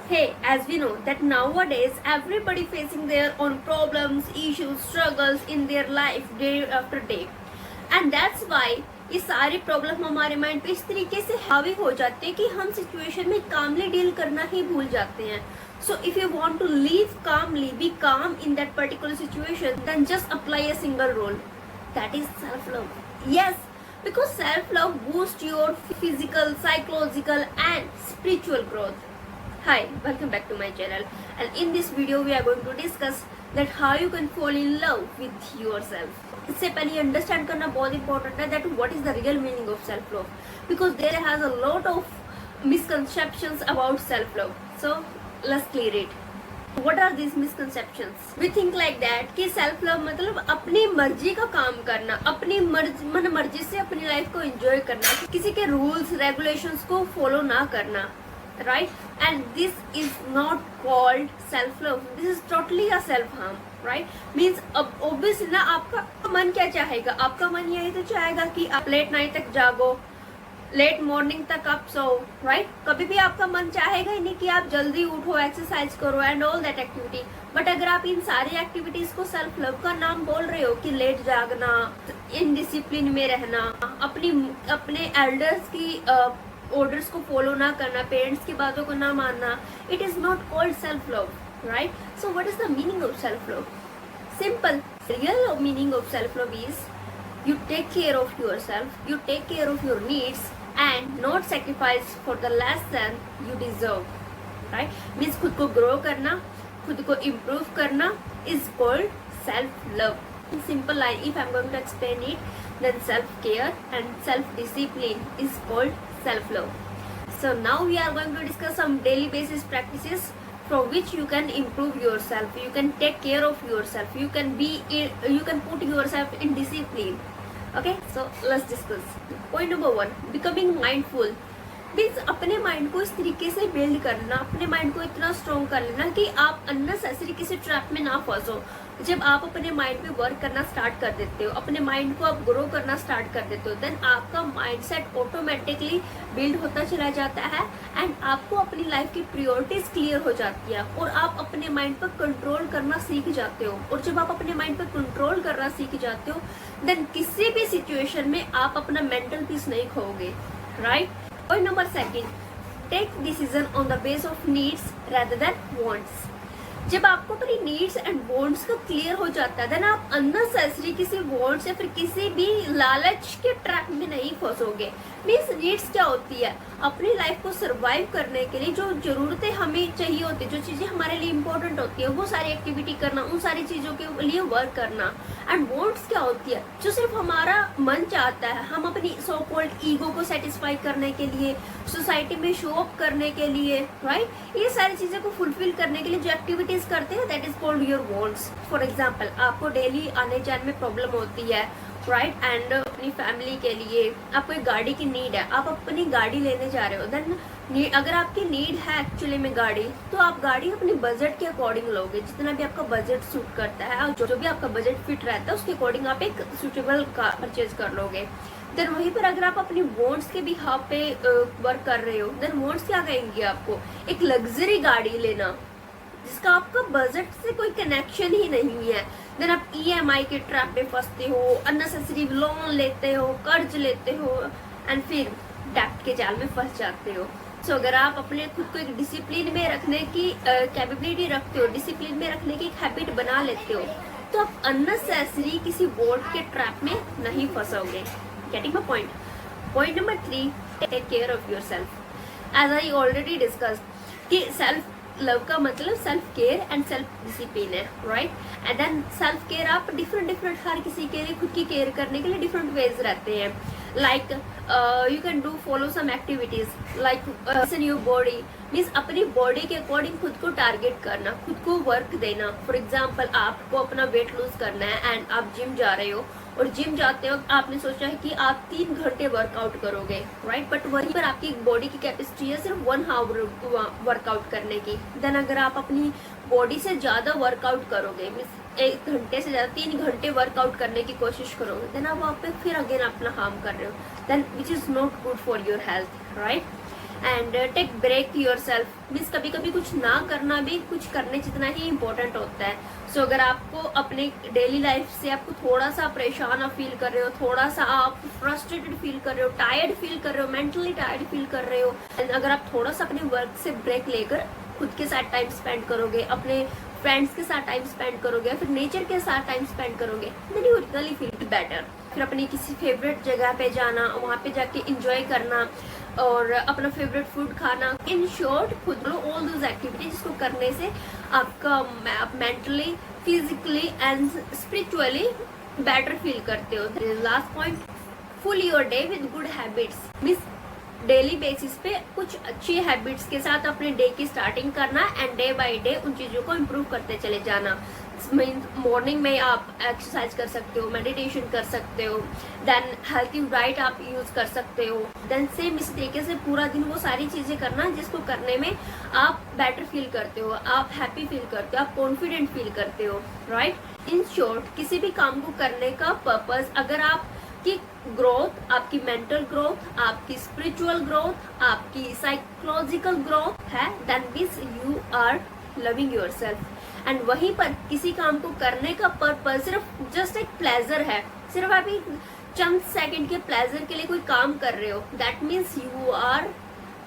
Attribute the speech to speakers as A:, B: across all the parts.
A: Hey, as we know that nowadays everybody facing their own problems, issues, struggles in their life day after day, and that's why ये सारी problem हमारे mind पे इस तरीके से हावी हो जाते हैं कि हम सिचुएशन में कामली डील करना ही भूल जाते हैं. So if you want to live calmly, be calm in that particular situation, then just apply a single rule. That is self-love. Yes, because self-love boosts your physical, psychological and spiritual growth. Hi, welcome back to my channel, and in this video we are going to discuss that how you can fall in love with yourself. इससे पहले understand करना बहुत important है that what is the real meaning of self love, because there has a lot of misconceptions about self love. So let's clear it. What are these misconceptions? We think like that कि self love मतलब अपनी मर्जी का काम करना, अपनी मन मर्जी से अपनी लाइफ को एंजॉय करना, किसी के रूल्स रेगुलेशंस को फॉलो ना करना, right? And this is not called self love. This is totally a self harm, right? Means अब obviously ना आपका मन क्या चाहेगा, आपका मन यही तो चाहेगा कि आप लेट नाइट तक जागो, लेट मॉर्निंग तक आप सो, राइट? कभी भी आपका मन चाहेगा ही नहीं कि आप जल्दी उठो, एक्सरसाइज करो and all that activity. But अगर आप इन सारी एक्टिविटीज को सेल्फ लव का नाम बोल रहे हो कि लेट जागना, इनडिसिप्लिन में रहना, अपने एल्डर्स की ऑर्डर्स को फॉलो ना करना, पेरेंट्स की बातों को ना मानना, it is not called self love, right? So what is the meaning of self love? Simple. Real meaning of self love is you take care of yourself, you take care of your needs and not sacrifice for the less than you deserve, right? Means खुद को grow करना, खुद को improve करना is called self love. In simple line, if I'm going to explain it, then self care and self discipline is called self love. So now we are going to discuss some daily basis practices from which you can improve yourself, you can take care of yourself, you can put yourself in discipline. Okay, so let's discuss. Point number 1, becoming mindful means अपने mind को इस तरीके से build करना, अपने mind को इतना strong कर लेना कि आप अननेसेसरी किसी ट्रैप में ना फंसो. जब आप अपने माइंड पे वर्क करना स्टार्ट कर देते हो, अपने माइंड को आप ग्रो करना स्टार्ट कर देते हो, देन आपका माइंडसेट ऑटोमेटिकली बिल्ड होता चला जाता है एंड आपको अपनी लाइफ की प्रायोरिटीज क्लियर हो जाती है और आप अपने माइंड पर कंट्रोल करना सीख जाते हो. और जब आप अपने माइंड पर कंट्रोल करना सीख जाते हो, देन किसी भी सिचुएशन में आप अपना मेंटल पीस नहीं खोओगे, right? Point number 2, take decision on the base of needs rather than wants. जब आपको अपनी नीड्स एंड वांट्स का क्लियर हो जाता है, देन आप अननेसेसरी किसी वांट्स या फिर किसी भी लालच के ट्रैप में नहीं फंसोगे. मीन्स नीड्स क्या होती है? अपनी लाइफ को सरवाइव करने के लिए जो जरूरतें हमें चाहिए होती है, जो चीज़ें हमारे लिए इंपॉर्टेंट होती है, वो सारी एक्टिविटी करना, उन सारी चीज़ों के लिए वर्क करना. एंड वांट्स क्या होती है? जो सिर्फ हमारा मन चाहता है, हम अपनी सो कॉल्ड ईगो को सेटिस्फाई करने के लिए, सोसाइटी में शो अप करने के लिए, राइट? ये सारी चीज़ें को फुलफिल करने के लिए जो एक्टिविटीज करते हैं, that is called your wants. For example, आपको डेली आने जाने में प्रॉब्लम होती है, राइट? एंड अपनी फैमिली के लिए आपको एक गाड़ी की नीड है, आप अपनी गाड़ी लेने जा रहे हो, देन अगर आपकी नीड है एक्चुअली में गाड़ी, तो आप गाड़ी अपने बजट के अकॉर्डिंग लोगे, जितना भी आपका बजट सूट करता है और जो भी आपका बजट फिट रहता है उसके अकॉर्डिंग आप एक सूटेबल कार परचेज कर लोगे. देन वहीं पर अगर आप अपनी वांट्स के भी हाफ पे वर्क कर रहे हो, देन वांट्स क्या कहेंगे आपको? एक लग्जरी गाड़ी लेना जिसका आपका बजट से कोई कनेक्शन ही नहीं है. देन आप EMI के ट्रैप में फंसते हो, अननेसेसरी लोन लेते हो, कर्ज लेते हो एंड फिर डेब्ट के जाल में फंस जाते हो. सो अगर आप अपने खुद को एक डिसिप्लिन में रखने की कैपेबिलिटी रखते हो, डिसिप्लिन में रखने की एक हैबिट बना लेते हो, तो आप अननेसेसरी किसी वॉट के ट्रैप में नहीं फंसोगे. Getting my point? Point number 3, take care of yourself. As I already discussed कि सेल्फ लव का मतलब self care and self discipline है, right? And then self care आप डिफरेंट हर किसी के लिए खुद की केयर करने के लिए डिफरेंट वेज रहते हैं. Like you can do follow some activities like listen your body. Means अपनी बॉडी के अकॉर्डिंग खुद को टारगेट करना, खुद को वर्क देना. फॉर एग्जाम्पल, आपको अपना वेट लूज करना है एंड आप जिम जा रहे हो, और जिम जाते वक्त आपने सोचा है कि आप 3 घंटे वर्कआउट करोगे, राइट? बट वहीं पर आपकी बॉडी की कैपेसिटी है सिर्फ 1 आवर वर्कआउट करने की. देन अगर आप अपनी बॉडी से ज़्यादा वर्कआउट करोगे, मीन्स 1 घंटे से ज़्यादा 3 घंटे वर्कआउट करने की कोशिश करोगे, देन आप वहाँ पे फिर अगेन अपना हार्म कर रहे हो, then which is not good for your health, right? And take break yourself means कभी कभी कुछ ना करना भी कुछ करने जितना ही इम्पोर्टेंट होता है। सो अगर आपको अपने डेली लाइफ से आपको थोड़ा सा परेशान आप फील कर रहे हो, थोड़ा सा आप फ्रस्ट्रेटेड फील कर रहे हो, टायर्ड फील कर रहे हो, मेंटली टायर्ड फील कर रहे हो, एंड अगर आप थोड़ा सा अपने वर्क से ब्रेक लेकर खुद के साथ टाइम स्पेंड करोगे, अपने फ्रेंड्स के साथ टाइम स्पेंड करोगे, फिर नेचर के साथ टाइम स्पेंड करोगे, then you really feel better. फिर अपनी किसी फेवरेट जगह पे जाना, वहाँ पे जाके इंजॉय करना और अपना फेवरेट फूड खाना, इन शॉर्ट खुद लो ऑल दोज एक्टिविटीज जिसको करने से आपका आप mentally, physically and spiritually better feel करते हो। Last point, full your day with good habits means daily basis पे कुछ अच्छी हैबिट्स के साथ अपने डे की स्टार्टिंग करना एंड डे बाय डे उन चीज़ों को इम्प्रूव करते चले जाना। मॉर्निंग में आप एक्सरसाइज कर सकते हो, मेडिटेशन कर सकते हो, देन हेल्थी डाइट आप यूज़ कर सकते हो, देन सेम इस तरीके से पूरा दिन वो सारी चीज़ें करना जिसको करने में आप बेटर फील करते हो, आप हैप्पी फील करते हो, आप कॉन्फिडेंट फील करते हो, राइट। इन शॉर्ट किसी भी काम को करने का पर्पस, अगर आपकी ग्रोथ, आपकी मेंटल ग्रोथ, आपकी स्पिरिचुअल ग्रोथ, आपकी साइकोलॉजिकल ग्रोथ है, then means you are loving yourself. And वहीं पर किसी काम को करने का पर्पस सिर्फ जस्ट एक प्लेजर है, सिर्फ आप एक चंद सेकंड के प्लेजर के लिए कोई काम कर रहे हो, that means you are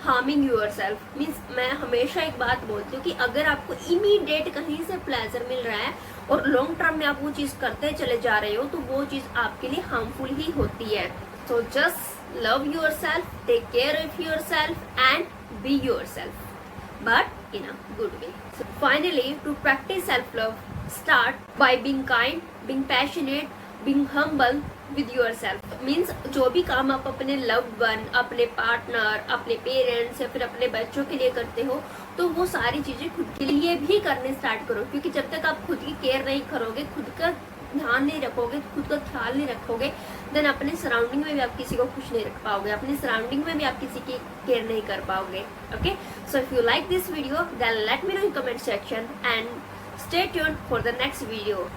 A: harming yourself. Means मैं हमेशा एक बात बोलती हूँ कि अगर आपको इमीडिएट कहीं से प्लेजर मिल रहा है और लॉन्ग टर्म में आप वो चीज़ करते चले जा रहे हो, तो वो चीज़ आपके लिए हार्मफुल ही होती है। So just love yourself, take care of yourself and be yourself, but in a good way. So finally, to practice self-love, start by being kind, being passionate, being humble with yourself. Means जो भी काम आप अपने loved one, अपने partner, अपने parents या फिर अपने बच्चों के लिए करते हो, तो वो सारी चीज़ें खुद के लिए भी करने स्टार्ट करो, क्योंकि जब तक आप खुद की केयर नहीं करोगे, खुद का ध्यान नहीं रखोगे, खुद का ख्याल नहीं रखोगे, देन अपने सराउंडिंग में भी आप किसी को खुश नहीं रख पाओगे, अपनी सराउंडिंग में भी आप किसी की केयर नहीं कर पाओगे। Okay, so if you like this video then let me know in comment section and stay tuned for the next video.